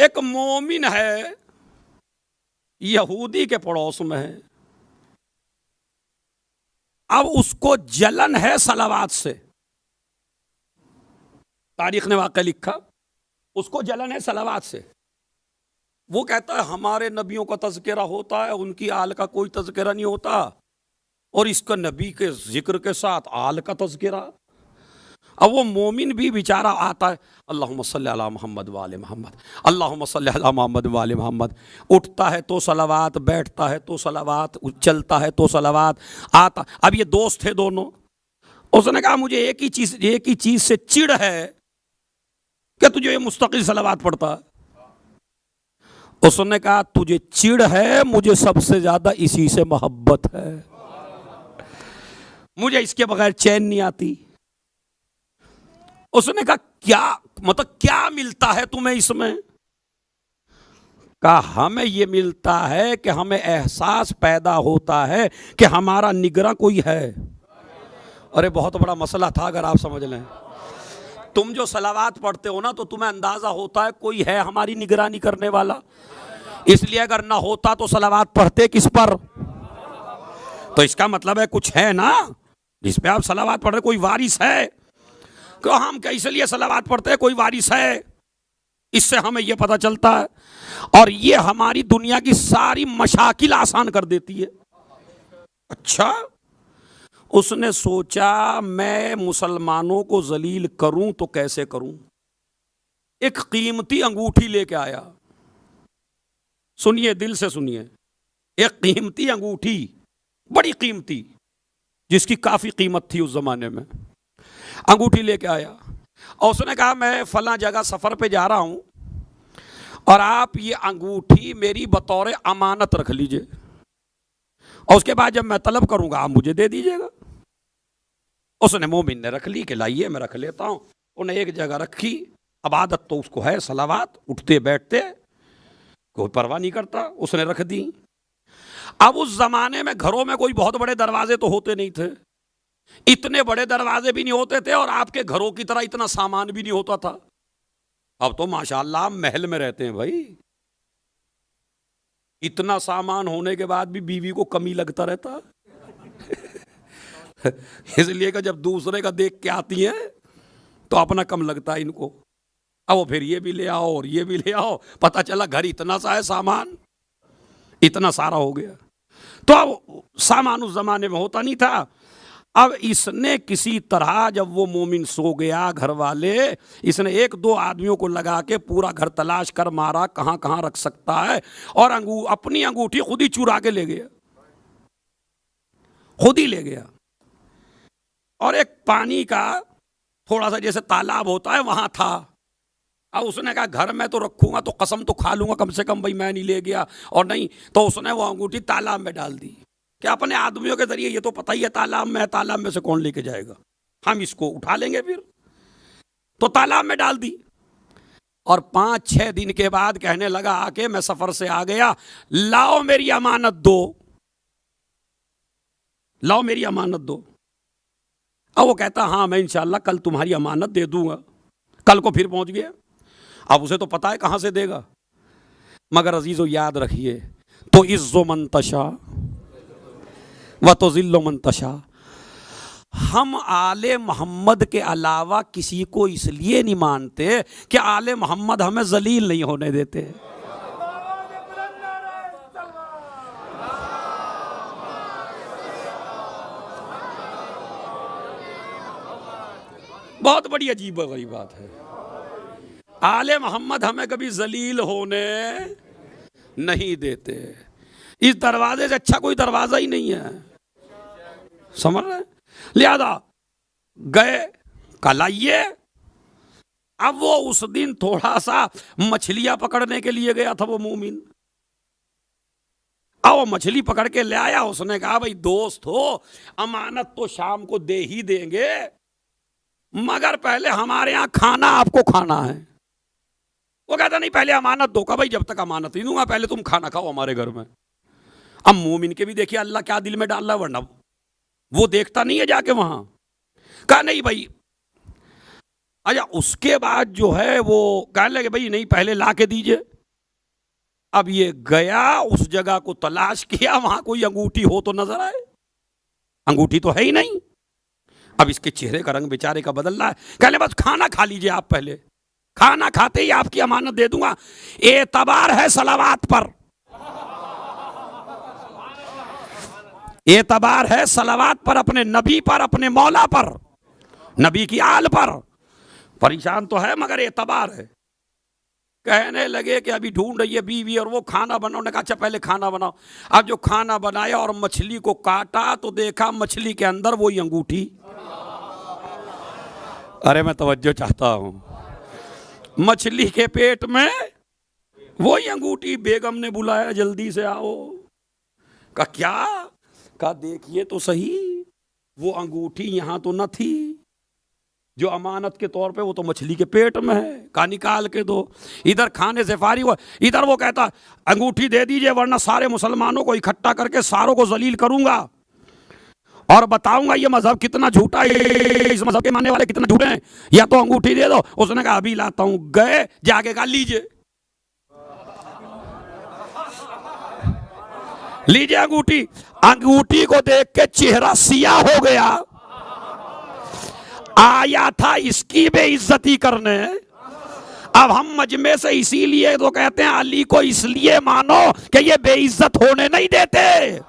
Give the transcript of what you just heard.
एक मोमिन है, यहूदी के पड़ोस में है, अब उसको जलन है सलावात से। तारीख ने वाकया लिखा, उसको जलन है सलावात से। वो कहता है हमारे नबियों का तज़किरा होता है, उनकी आल का कोई तज़किरा नहीं होता, और इसका नबी के जिक्र के साथ आल का तज़किरा। अब वो मोमिन भी बेचारा आता है, अल्लाहुम्मा सल्ली अला मोहम्मद वाले मोहम्मद, अल्लाहुम्मा सल्ली अला मोहम्मद वाले मोहम्मद। उठता है तो सलावात, बैठता है तो सलावात, चलता है तो सलावात, आता। अब ये दोस्त थे दोनों। उसने कहा मुझे एक ही चीज से चिढ़ है कि तुझे ये मुस्तकिल सलावात पढ़ता है। उसने कहा तुझे चिढ़ है, मुझे सबसे ज्यादा इसी से मोहब्बत है, मुझे इसके बगैर चैन नहीं आती। उसने कहा क्या मतलब क्या मिलता है तुम्हें इसमें? कहा हमें ये मिलता है कि हमें एहसास पैदा होता है कि हमारा निगरां कोई है। अरे बहुत बड़ा मसला था, अगर आप समझ लें। तुम जो सलावात पढ़ते हो ना, तो तुम्हें अंदाजा होता है कोई है हमारी निगरानी करने वाला। इसलिए अगर ना होता तो सलावात पढ़ते किस पर? तो इसका मतलब है कुछ है ना जिस पे आप सलावात पढ़ रहे, कोई वारिस है। क्यों हम कैसे लिए सलावात पढ़ते हैं? कोई वारिस है, इससे हमें यह पता चलता है। और ये हमारी दुनिया की सारी मशाकिल आसान कर देती है। अच्छा, उसने सोचा मैं मुसलमानों को जलील करूं तो कैसे करूं? एक कीमती अंगूठी लेके आया। सुनिए, दिल से सुनिए। एक कीमती अंगूठी, बड़ी कीमती, जिसकी काफी कीमत थी उस जमाने में, अंगूठी लेके आया। और उसने कहा मैं फला जगह सफर पे जा रहा हूं, और आप ये अंगूठी मेरी बतौर अमानत रख लीजिए, और उसके बाद जब मैं तलब करूंगा आप मुझे दे दीजिएगा। उसने मोमिन ने रख ली कि लाइए मैं रख लेता हूं। उन्हें एक जगह रखी। अब आदत तो उसको है सलावात, उठते बैठते कोई परवाह नहीं करता, उसने रख दी। अब उस जमाने में घरों में कोई बहुत बड़े दरवाजे तो होते नहीं थे, इतने बड़े दरवाजे भी नहीं होते थे, और आपके घरों की तरह इतना सामान भी नहीं होता था। अब तो माशाअल्लाह महल में रहते हैं भाई। इतना सामान होने के बाद भी बीवी को कमी लगता रहता इसलिए कि जब दूसरे का देख के आती है तो अपना कम लगता है इनको। अब वो फिर ये भी ले आओ और ये भी ले आओ, पता चला घर इतना सा है, सामान इतना सारा हो गया। तो अब सामान उस जमाने में होता नहीं था। अब इसने किसी तरह, जब वो मोमिन सो गया, घर वाले, इसने एक दो आदमियों को लगा के पूरा घर तलाश कर मारा कहां कहां रख सकता है, और अपनी अंगूठी खुद ही चुरा के ले गया, खुद ही ले गया। और एक पानी का थोड़ा सा जैसे तालाब होता है वहां था। अब उसने कहा घर में तो रखूंगा तो कसम तो खा लूंगा कम से कम भाई मैं नहीं ले गया, और नहीं तो उसने वो अंगूठी तालाब में डाल दी कि अपने आदमियों के जरिए, ये तो पता ही है तालाब में, तालाब में से कौन लेके जाएगा, हम इसको उठा लेंगे फिर। तो तालाब में डाल दी। और 5-6 दिन के बाद कहने लगा आके मैं सफर से आ गया, लाओ मेरी अमानत दो, लाओ मेरी अमानत दो। अब वो कहता हाँ मैं इंशाल्लाह कल तुम्हारी अमानत दे दूंगा। कल को फिर पहुंच गया। अब उसे तो पता है कहां से देगा, मगर अजीजों याद रखिए, तो इज्जो मंतशा व तो जिल्लो मंतशा। हम आले मोहम्मद के अलावा किसी को इसलिए नहीं मानते कि आले मोहम्मद हमें जलील नहीं होने देते। बहुत बड़ी अजीब गरीब बात है। आले मोहम्मद हमें कभी जलील होने नहीं देते। इस दरवाजे से अच्छा कोई दरवाजा ही नहीं है, समझ रहे? लिहाजा गए, कल आइए। अब वो उस दिन थोड़ा सा मछलियां पकड़ने के लिए गया था वो मोमिन। अब वो मछली पकड़ के ले आया। उसने कहा भाई दोस्त हो, अमानत तो शाम को दे ही देंगे, मगर पहले हमारे यहां खाना आपको खाना है। वो कहता नहीं पहले अमानत दो। का भाई जब तक अमानत नहीं दूंगा पहले तुम खाना खाओ हमारे घर में। अब मोमिन के भी देखिए अल्लाह क्या दिल में डाल रहा है, वरना वो देखता नहीं है जाके वहां। कहा नहीं भाई। अच्छा, उसके बाद जो है वो कहने लगे भाई नहीं पहले ला के दीजिए। अब ये गया, उस जगह को तलाश किया, वहां कोई अंगूठी हो तो नजर आए, अंगूठी तो है ही नहीं। अब इसके चेहरे का रंग बेचारे का बदल रहा है। कहले बस खाना खा लीजिए आप, पहले खाना खाते ही आपकी अमानत दे दूंगा। एतबार है सलावात पर, एतबार है सलावात पर, अपने नबी पर, अपने मौला पर, नबी की आल पर। परेशान तो है मगर एतबार है। कहने लगे कि अभी ढूंढ रही है बीवी और वो खाना बनाओ। ने कहा अच्छा पहले खाना बनाओ। अब जो खाना बनाया और मछली को काटा तो देखा मछली के अंदर वही अंगूठी। अरे मैं तवज्जो चाहता हूं, मछली के पेट में वही अंगूठी। बेगम ने बुलाया जल्दी से आओ। कहा क्या? कहा देखिए तो सही, वो अंगूठी यहां तो न थी जो अमानत के तौर पे, वो तो मछली के पेट में है। कहा निकाल के दो। इधर खाने से फारिग हुआ, इधर वो कहता अंगूठी दे दीजिए वरना सारे मुसलमानों को इकट्ठा करके सारों को जलील करूंगा और बताऊंगा ये मजहब कितना झूठा है, इस मजहब के मानने वाले कितना झूठे हैं, या तो अंगूठी दे दो। उसने कहा अभी लाता हूं। गए, जाके कहा लीजिए लीजिए अंगूठी। अंगूठी को देख के चेहरा सिया हो गया। आया था इसकी बेइज्जती करने। अब हम मजमे से इसीलिए तो कहते हैं अली को इसलिए मानो कि ये बेइज्जत होने नहीं देते।